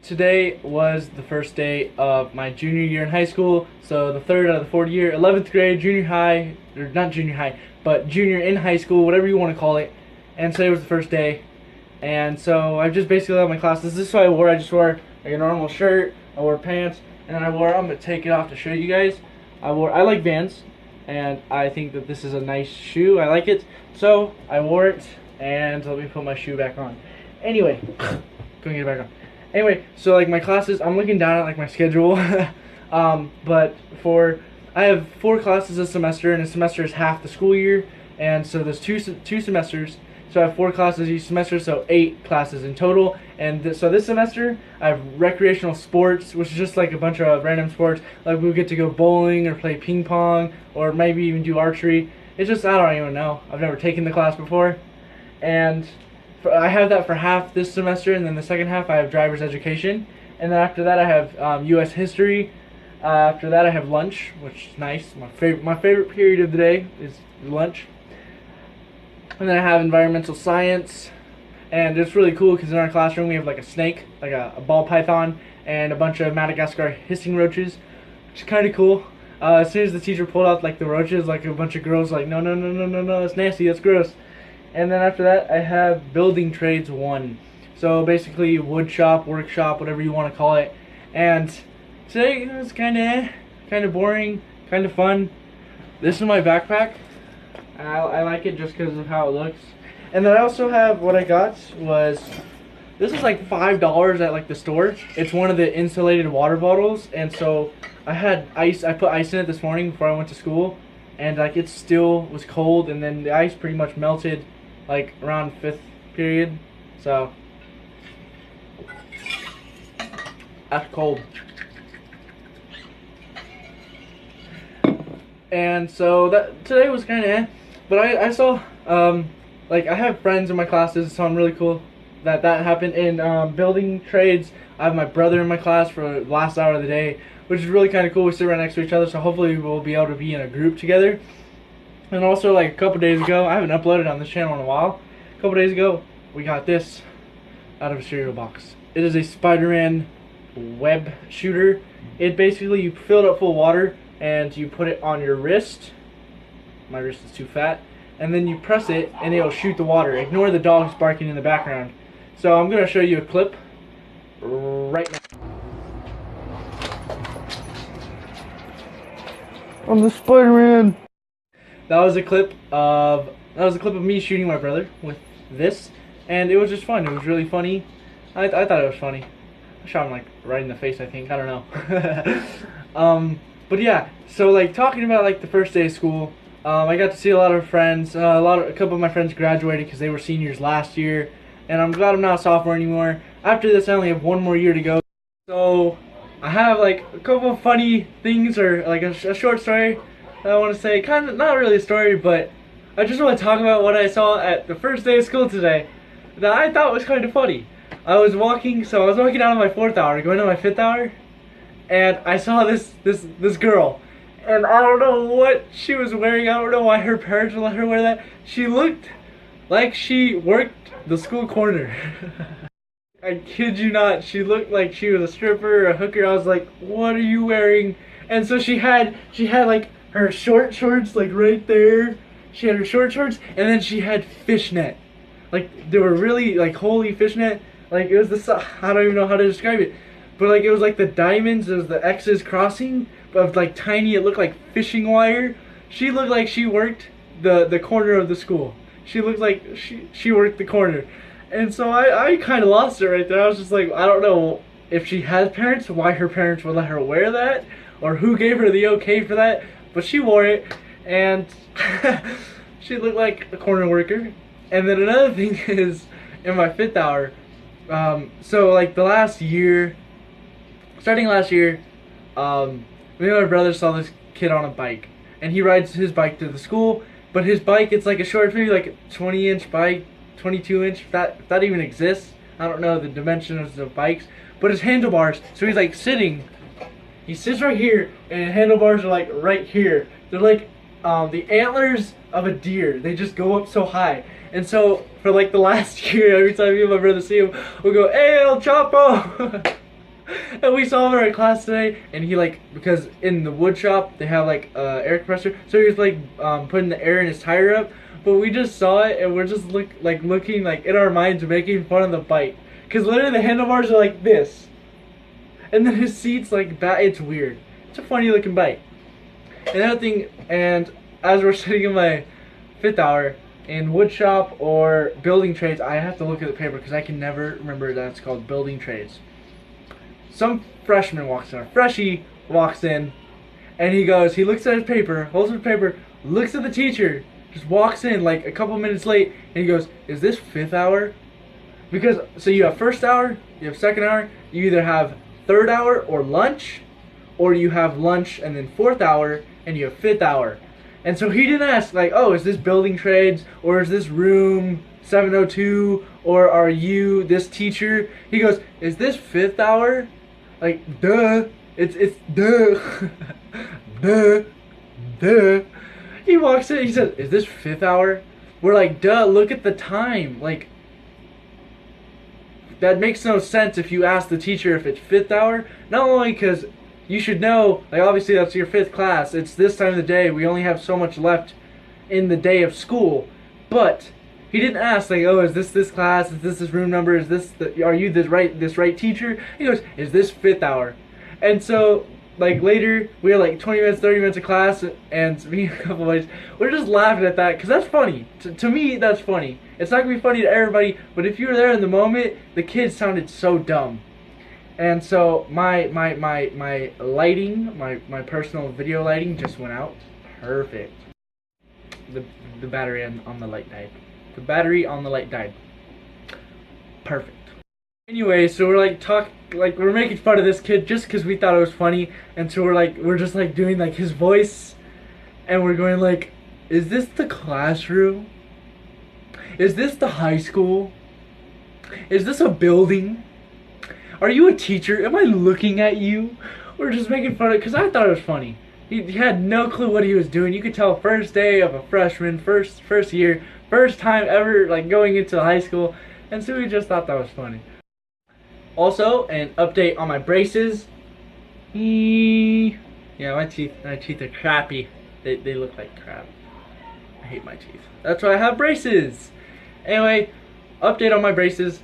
Today was the first day of my junior year in high school, so the third out of the fourth year, 11th grade, junior high, or not junior high, but junior in high school, whatever you want to call it. And today was the first day, and so I just basically left my classes. This is what I wore. I just wore like a normal shirt, I wore pants, and then I'm gonna take it off to show you guys. I like Vans, and I think that this is a nice shoe. I like it, so I wore it, and let me put my shoe back on. Anyway, go get it back on. Anyway, so like my classes, I'm looking down at like my schedule, but I have 4 classes this semester, and a semester is half the school year, and so there's two semesters, so I have 4 classes each semester, so 8 classes in total. And so this semester I have recreational sports, which is just like a bunch of random sports, like we'll get to go bowling or play ping pong or maybe even do archery. It's just, I don't even know, I've never taken the class before, and I have that for half this semester, and then the second half I have driver's education, and then after that I have U.S. history. After that I have lunch, which is nice. My favorite period of the day is lunch. And then I have environmental science, and it's really cool because in our classroom we have like a snake, like a ball python, and a bunch of Madagascar hissing roaches, which is kind of cool. As soon as the teacher pulled out like the roaches, like a bunch of girls like, no, no, no, no, no, no, that's nasty, that's gross. And then after that, I have Building Trades 1. So basically, wood shop, workshop, whatever you want to call it. And today it was kind of boring, kind of fun. This is my backpack. I like it just because of how it looks. And then I also have, what I got was, this is like $5 at like the store. It's one of the insulated water bottles. And so I had ice. I put ice in it this morning before I went to school. And like it still was cold, and then the ice pretty much melted like around 5th period, so that's cold. And so that today was kind of but I saw like I have friends in my classes, so I'm really cool that happened. In building trades, I have my brother in my class for the last hour of the day, which is really kind of cool. We sit right next to each other, so hopefully we'll be able to be in a group together. And also, like a couple days ago, I haven't uploaded on this channel in a while. A couple days ago, we got this out of a cereal box. It is a Spider-Man web shooter. It basically, you fill it up full of water and you put it on your wrist. My wrist is too fat. And then you press it and it'll shoot the water. Ignore the dogs barking in the background. So I'm going to show you a clip right now. I'm the Spider-Man. That was a clip of me shooting my brother with this, and it was just fun. It was really funny. I thought it was funny. I shot him like right in the face, I think. I don't know. But yeah, so like talking about like the first day of school, I got to see a lot of friends. A couple of my friends graduated because they were seniors last year, and I'm glad I'm not a sophomore anymore. After this, I only have 1 more year to go. So I have like a couple of funny things, or like a short story I want to say. Kind of not really a story, but I just want to talk about what I saw at the first day of school today that I thought was kind of funny. I was walking out of my 4th hour, going to my 5th hour, and I saw this girl, and I don't know what she was wearing. I don't know why her parents would let her wear that. She looked like she worked the school corner. I kid you not, she looked like she was a stripper or a hooker. I was like, what are you wearing? And so she had like her short shorts like right there. She had her short shorts, and then she had fishnet. Like they were really like holy fishnet. Like it was this, I don't even know how to describe it. But like it was like the diamonds, it was the X's crossing, but like tiny, it looked like fishing wire. She looked like she worked the corner of the school. She looked like she worked the corner. And so I kind of lost it right there. I was just like, I don't know if she has parents, why her parents would let her wear that, or who gave her the okay for that, but she wore it, and she looked like a corner worker. And then another thing is, in my 5th hour, so like starting last year, me and my brother saw this kid on a bike, and he rides his bike to the school, but his bike, it's like a short, maybe like a 20-inch bike, 22-inch, if that even exists. I don't know the dimensions of bikes, but his handlebars, so he's like sitting, he sits right here, and handlebars are like right here. They're like the antlers of a deer. They just go up so high. And so for like the last year, every time me and my brother see him, we'll go, "Hey, El Chapo!" And we saw him in our class today, and he like, because in the wood shop they have like air compressor, so he was like putting the air in his tire up. But we just saw it, and we're just looking like in our minds making fun of the bike, because literally the handlebars are like this, and then his seat's like that. It's weird. It's a funny looking bike. Another thing, and as we're sitting in my 5th hour in wood shop or building trades, I have to look at the paper because I can never remember that it's called building trades. Some freshman walks in, a freshie walks in, and he looks at his paper, holds up the paper, looks at the teacher, just walks in like a couple minutes late, and he goes, "Is this 5th hour?" Because, so you have 1st hour, you have 2nd hour, you either have 3rd hour or lunch, or you have lunch and then 4th hour, and you have 5th hour. And so he didn't ask like, "Oh, is this building trades, or is this room 702, or are you this teacher?" He goes, "Is this 5th hour?" Like, duh. It's duh. Duh. He walks in, he says, "Is this 5th hour?" We're like, "Duh, look at the time." Like, that makes no sense if you ask the teacher if it's 5th hour. Not only because you should know, like, obviously that's your 5th class. It's this time of the day. We only have so much left in the day of school. But he didn't ask, like, "Oh, is this class? Is this room number? Is this are you this right teacher?" He goes, "Is this 5th hour?" And so, like, later we had like 20 minutes, 30 minutes of class, and me and a couple of boys, we're just laughing at that because that's funny. To me, that's funny. It's not gonna be funny to everybody, but if you were there in the moment, the kids sounded so dumb. And so my lighting, my personal video lighting just went out. Perfect. The battery on the light died. The battery on the light died. Perfect. Anyway, so we're like we're making fun of this kid just because we thought it was funny, and so we're just like doing like his voice, and we're going like, "Is this the classroom? Is this the high school? Is this a building? Are you a teacher? Am I looking at you?" We're just making fun of it because I thought it was funny. He had no clue what he was doing. You could tell, first day of a freshman, first year, first time ever like going into high school, and so we just thought that was funny. Also, an update on my braces. Yeah, my teeth are crappy. They look like crap. I hate my teeth. That's why I have braces. Anyway, update on my braces.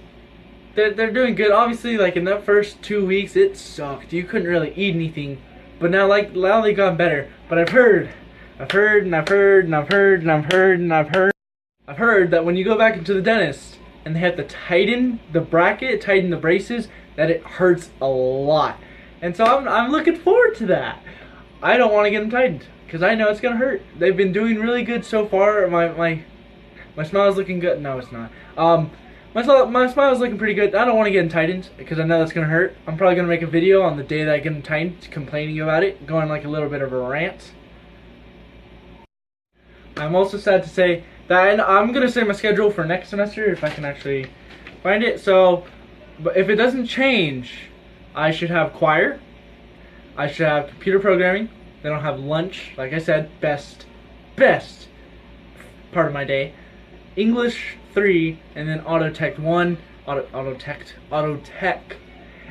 They're doing good. Obviously, like in that first 2 weeks, it sucked. You couldn't really eat anything. But now they've gotten better. But I've heard that when you go back into the dentist and they have to tighten the bracket, tighten the braces, that it hurts a lot. And so I'm looking forward to that. I don't want to get them tightened because I know it's gonna hurt. They've been doing really good so far. My smile is looking good. No, it's not. My smile is looking pretty good. I don't want to get them tightened because I know that's gonna hurt. I'm probably gonna make a video on the day that I get them tightened, complaining about it, going like a little bit of a rant. I'm also sad to say that I'm gonna say my schedule for next semester if I can actually find it. So, but if it doesn't change, I should have choir. I should have computer programming. Then I'll have lunch. Like I said, best part of my day. English 3, and then auto tech 1. Auto tech.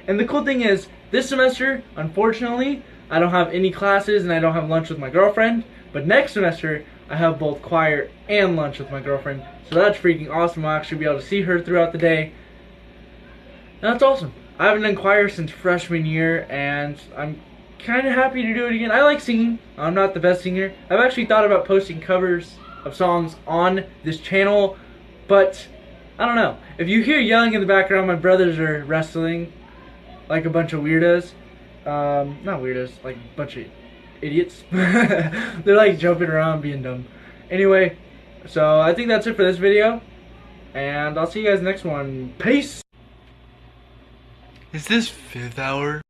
And the cool thing is, this semester, unfortunately, I don't have any classes and I don't have lunch with my girlfriend. But next semester, I have both choir and lunch with my girlfriend. So that's freaking awesome. I'll actually be able to see her throughout the day. And that's awesome. I haven't done choir since freshman year, and I'm kind of happy to do it again. I like singing. I'm not the best singer. I've actually thought about posting covers of songs on this channel, but I don't know. If you hear yelling in the background, my brothers are wrestling like a bunch of weirdos. Not weirdos, like a bunch of idiots. They're like jumping around being dumb. Anyway, so I think that's it for this video, and I'll see you guys next one. Peace! Is this 5th hour?